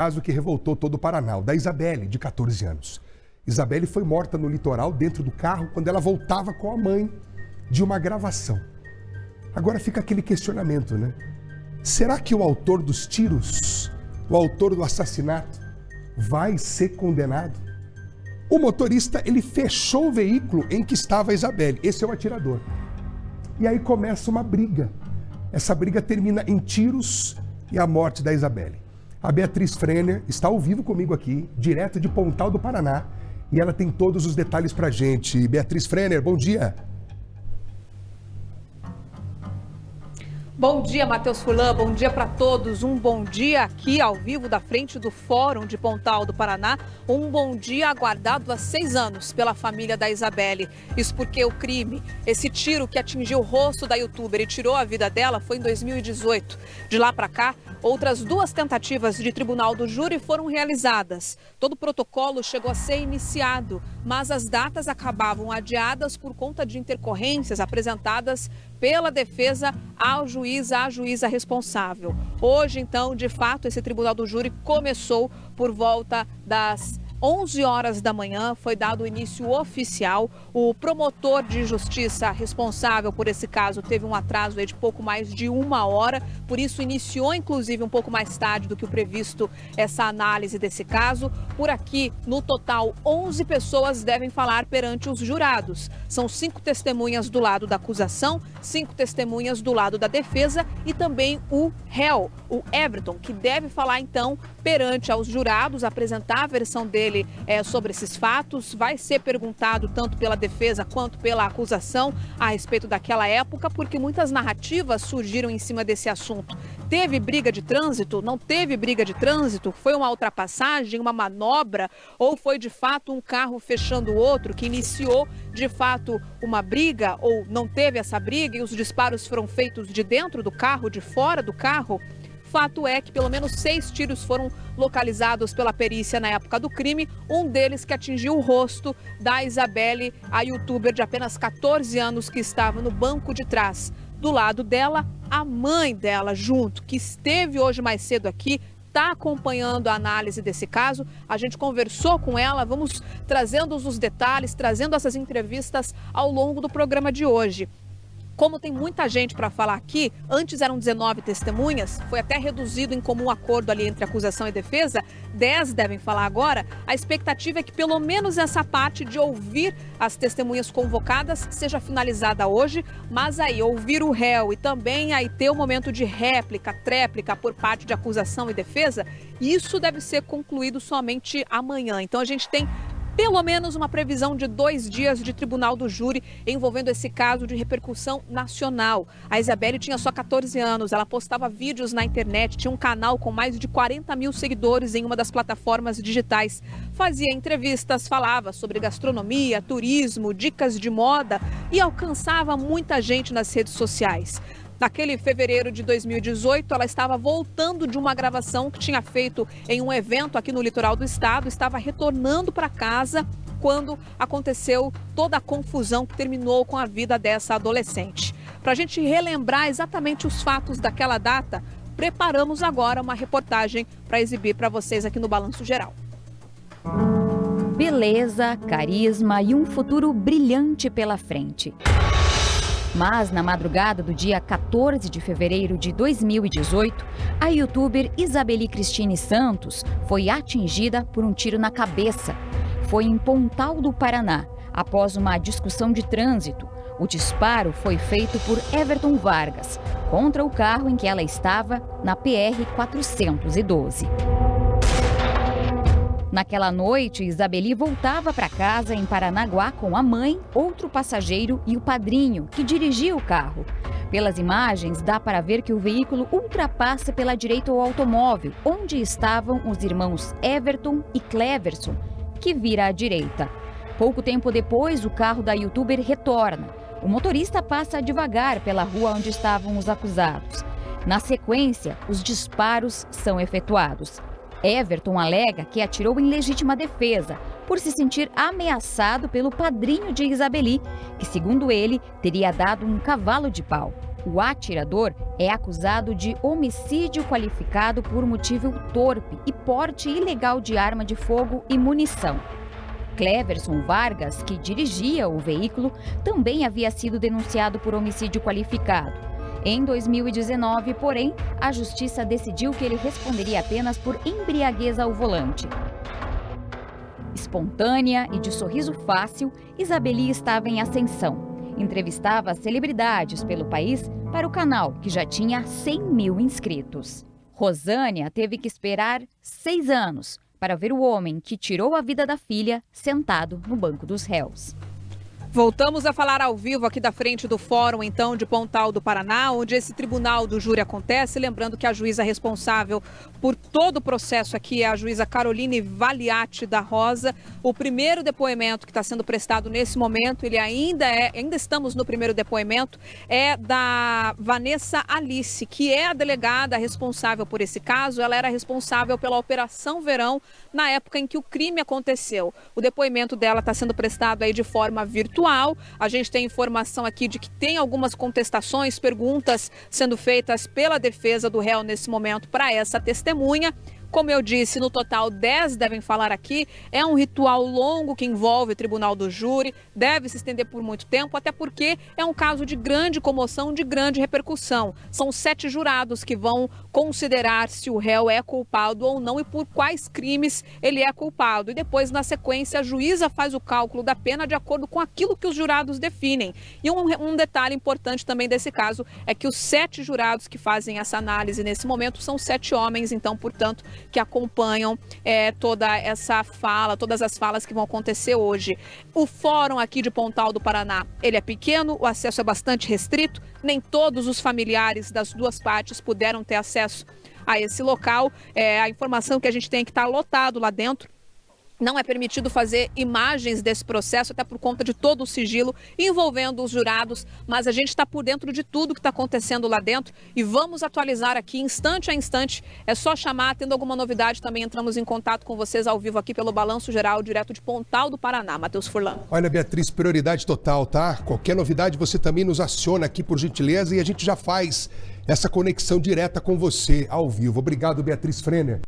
Caso que revoltou todo o Paraná, o da Isabelle, de 14 anos. Isabelle foi morta no litoral, dentro do carro, quando ela voltava com a mãe de uma gravação. Agora fica aquele questionamento, né? Será que o autor dos tiros, o autor do assassinato, vai ser condenado? O motorista, ele fechou o veículo em que estava a Isabelle. Esse é o atirador. E aí começa uma briga. Essa briga termina em tiros e a morte da Isabelle. A Beatriz Frenner está ao vivo comigo aqui, direto de Pontal do Paraná, e ela tem todos os detalhes pra gente. Beatriz Frenner, bom dia. Bom dia, Matheus Furlan, bom dia para todos. Um bom dia aqui ao vivo da frente do Fórum de Pontal do Paraná. Um bom dia aguardado há 6 anos pela família da Isabelle. Isso porque o crime, esse tiro que atingiu o rosto da youtuber e tirou a vida dela, foi em 2018. De lá para cá, outras 2 tentativas de tribunal do júri foram realizadas. Todo o protocolo chegou a ser iniciado, mas as datas acabavam adiadas por conta de intercorrências apresentadas pela defesa à juíza responsável. Hoje, então, de fato, esse tribunal do júri começou por volta das 11 horas da manhã, foi dado o início oficial. O promotor de justiça responsável por esse caso teve um atraso de pouco mais de 1 hora, por isso iniciou inclusive um pouco mais tarde do que o previsto essa análise desse caso. Por aqui, no total, 11 pessoas devem falar perante os jurados. São 5 testemunhas do lado da acusação, 5 testemunhas do lado da defesa e também o réu, o Everton, que deve falar então perante aos jurados, apresentar a versão dele sobre esses fatos. Vai ser perguntado tanto pela defesa quanto pela acusação a respeito daquela época, porque muitas narrativas surgiram em cima desse assunto. Teve briga de trânsito? Não teve briga de trânsito? Foi uma ultrapassagem, uma manobra? Ou foi de fato um carro fechando o outro que iniciou de fato uma briga? Ou não teve essa briga e os disparos foram feitos de dentro do carro, de fora do carro? Fato é que pelo menos 6 tiros foram localizados pela perícia na época do crime, um deles que atingiu o rosto da Isabelle, a youtuber de apenas 14 anos que estava no banco de trás. Do lado dela, a mãe dela junto, que esteve hoje mais cedo aqui, está acompanhando a análise desse caso. A gente conversou com ela, vamos trazendo os detalhes, trazendo essas entrevistas ao longo do programa de hoje. Como tem muita gente para falar aqui, antes eram 19 testemunhas, foi até reduzido em comum acordo ali entre acusação e defesa, 10 devem falar agora. A expectativa é que pelo menos essa parte de ouvir as testemunhas convocadas seja finalizada hoje, mas aí ouvir o réu e também aí ter o momento de réplica, tréplica por parte de acusação e defesa, isso deve ser concluído somente amanhã. Então a gente tem pelo menos uma previsão de 2 dias de tribunal do júri envolvendo esse caso de repercussão nacional. A Isabelle tinha só 14 anos, ela postava vídeos na internet, tinha um canal com mais de 40 mil seguidores em uma das plataformas digitais. Fazia entrevistas, falava sobre gastronomia, turismo, dicas de moda e alcançava muita gente nas redes sociais. Naquele fevereiro de 2018, ela estava voltando de uma gravação que tinha feito em um evento aqui no litoral do estado, estava retornando para casa quando aconteceu toda a confusão que terminou com a vida dessa adolescente. Para a gente relembrar exatamente os fatos daquela data, preparamos agora uma reportagem para exibir para vocês aqui no Balanço Geral. Beleza, carisma e um futuro brilhante pela frente. Mas, na madrugada do dia 14 de fevereiro de 2018, a youtuber Isabelle Cristine Santos foi atingida por um tiro na cabeça. Foi em Pontal do Paraná, após uma discussão de trânsito. O disparo foi feito por Everton Vargas, contra o carro em que ela estava na PR-412. Naquela noite, Isabelle voltava para casa em Paranaguá com a mãe, outro passageiro e o padrinho, que dirigia o carro. Pelas imagens, dá para ver que o veículo ultrapassa pela direita o automóvel, onde estavam os irmãos Everton e Cleverson, que vira à direita. Pouco tempo depois, o carro da youtuber retorna. O motorista passa devagar pela rua onde estavam os acusados. Na sequência, os disparos são efetuados. Everton alega que atirou em legítima defesa, por se sentir ameaçado pelo padrinho de Isabelle, que, segundo ele, teria dado um cavalo de pau. O atirador é acusado de homicídio qualificado por motivo torpe e porte ilegal de arma de fogo e munição. Cleverson Vargas, que dirigia o veículo, também havia sido denunciado por homicídio qualificado. Em 2019, porém, a justiça decidiu que ele responderia apenas por embriaguez ao volante. Espontânea e de sorriso fácil, Isabeli estava em ascensão. Entrevistava celebridades pelo país para o canal, que já tinha 100 mil inscritos. Rosânia teve que esperar 6 anos para ver o homem que tirou a vida da filha sentado no banco dos réus. Voltamos a falar ao vivo aqui da frente do Fórum, então, de Pontal do Paraná, onde esse tribunal do júri acontece. Lembrando que a juíza responsável por todo o processo aqui é a juíza Caroline Valiati da Rosa. O primeiro depoimento que está sendo prestado nesse momento, ainda estamos no primeiro depoimento, é da Vanessa Alice, que é a delegada responsável por esse caso. Ela era responsável pela Operação Verão na época em que o crime aconteceu. O depoimento dela está sendo prestado aí de forma virtual. A gente tem informação aqui de que tem algumas contestações, perguntas sendo feitas pela defesa do réu nesse momento para essa testemunha. Como eu disse, no total 10 devem falar aqui. É um ritual longo que envolve o tribunal do júri, deve se estender por muito tempo, até porque é um caso de grande comoção, de grande repercussão. São 7 jurados que vão considerar se o réu é culpado ou não e por quais crimes ele é culpado. E depois, na sequência, a juíza faz o cálculo da pena de acordo com aquilo que os jurados definem. E um detalhe importante também desse caso é que os 7 jurados que fazem essa análise nesse momento são 7 homens, então, portanto, que acompanham toda essa fala, todas as falas que vão acontecer hoje. O fórum aqui de Pontal do Paraná, ele é pequeno, o acesso é bastante restrito, nem todos os familiares das duas partes puderam ter acesso a esse local. A informação que a gente tem é que está lotado lá dentro. Não é permitido fazer imagens desse processo, até por conta de todo o sigilo envolvendo os jurados, mas a gente está por dentro de tudo que está acontecendo lá dentro e vamos atualizar aqui instante a instante. É só chamar, tendo alguma novidade também entramos em contato com vocês ao vivo aqui pelo Balanço Geral, direto de Pontal do Paraná. Matheus Furlan. Olha, Beatriz, prioridade total, tá? Qualquer novidade você também nos aciona aqui, por gentileza, e a gente já faz essa conexão direta com você ao vivo. Obrigado, Beatriz Frenner.